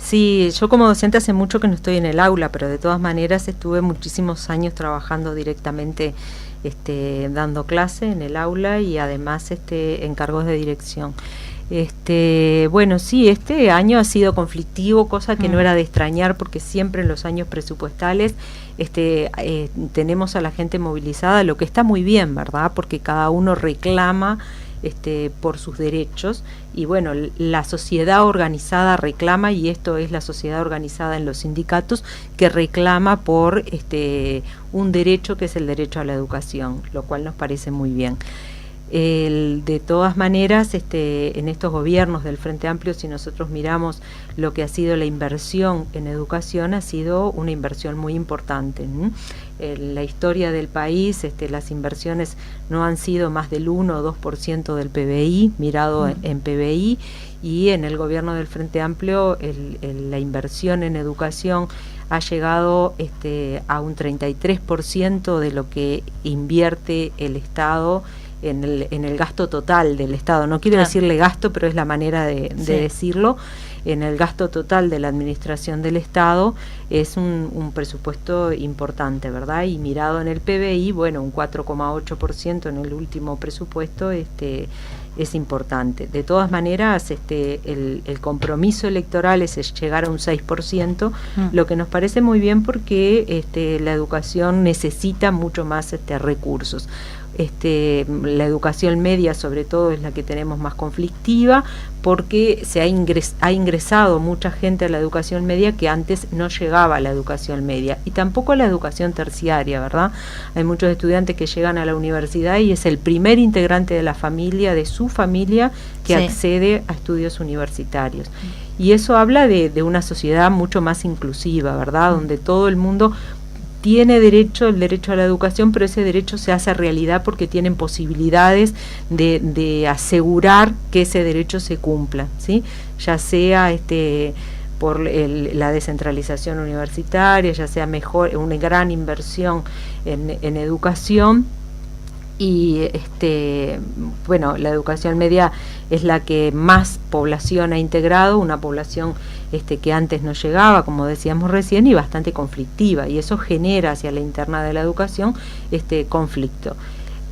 Sí, yo como docente hace mucho que no estoy en el aula, pero de todas maneras estuve muchísimos años trabajando directamente, dando clase en el aula y además en cargos de dirección. Bueno, sí, este año ha sido conflictivo, cosa que no era de extrañar porque siempre en los años presupuestales tenemos a la gente movilizada, lo que está muy bien, ¿verdad? Porque cada uno reclama por sus derechos y bueno, la sociedad organizada reclama, y esto es la sociedad organizada en los sindicatos que reclama por un derecho que es el derecho a la educación, lo cual nos parece muy bien. De todas maneras, en estos gobiernos del Frente Amplio, si nosotros miramos lo que ha sido la inversión en educación, ha sido una inversión muy importante. En la historia del país, las inversiones no han sido más del 1 o 2% del PBI, mirado en PBI, y en el gobierno del Frente Amplio la inversión en educación ha llegado a un 33% de lo que invierte el Estado en el gasto total del Estado. No quiero decirle gasto, pero es la manera de decirlo. En el gasto total de la administración del Estado es un presupuesto importante, ¿verdad? Y mirado en el PBI, bueno, un 4,8% en el último presupuesto es importante. De todas maneras, el compromiso electoral es llegar a un 6%, lo que nos parece muy bien porque la educación necesita mucho más recursos. La educación media sobre todo es la que tenemos más conflictiva porque se ha ingresado mucha gente a la educación media que antes no llegaba a la educación media y tampoco a la educación terciaria, ¿verdad? Hay muchos estudiantes que llegan a la universidad y es el primer integrante de la familia, de su familia, que accede a estudios universitarios. Y eso habla de una sociedad mucho más inclusiva, ¿verdad? Donde todo el mundo tiene el derecho a la educación, pero ese derecho se hace realidad porque tienen posibilidades de asegurar que ese derecho se cumpla, ¿sí? Ya sea por la descentralización universitaria, ya sea una gran inversión en educación. Y bueno, la educación media es la que más población ha integrado, una población que antes no llegaba, como decíamos recién, y bastante conflictiva, y eso genera hacia la interna de la educación conflicto.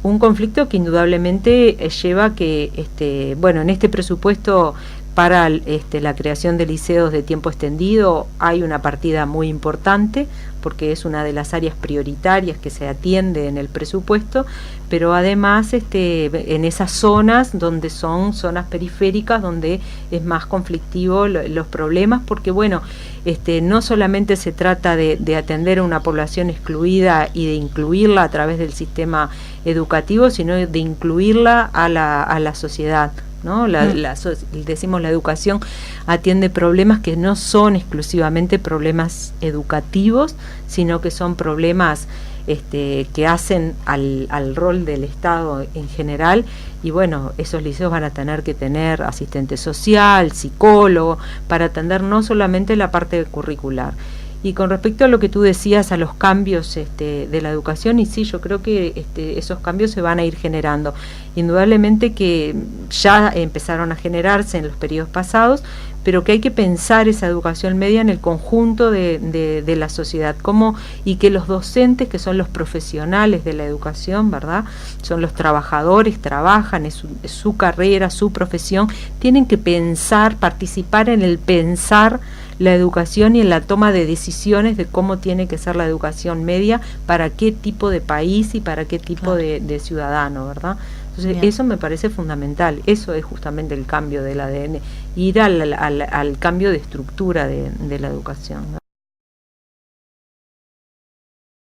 Un conflicto que indudablemente lleva a que, bueno, en este presupuesto para la creación de liceos de tiempo extendido hay una partida muy importante porque es una de las áreas prioritarias que se atiende en el presupuesto, pero además en esas zonas donde son zonas periféricas donde es más conflictivo los problemas, porque bueno, no solamente se trata de atender a una población excluida y de incluirla a través del sistema educativo, sino de incluirla a la sociedad, ¿no? Decimos la educación atiende problemas que no son exclusivamente problemas educativos, sino que son problemas que hacen al rol del Estado en general, y bueno, esos liceos van a tener que tener asistente social, psicólogo, para atender no solamente la parte curricular. Y con respecto a lo que tú decías, a los cambios de la educación, y sí, yo creo que esos cambios se van a ir generando. Indudablemente que ya empezaron a generarse en los periodos pasados, pero que hay que pensar esa educación media en el conjunto de la sociedad, y que los docentes, que son los profesionales de la educación, ¿verdad? Son los trabajadores, trabajan, es su carrera, su profesión, tienen que pensar, participar en el pensar la educación y en la toma de decisiones de cómo tiene que ser la educación media, para qué tipo de país y para qué tipo de ciudadano, ¿verdad? Entonces, eso me parece fundamental, eso es justamente el cambio del ADN, ir al cambio de estructura de la educación, ¿no?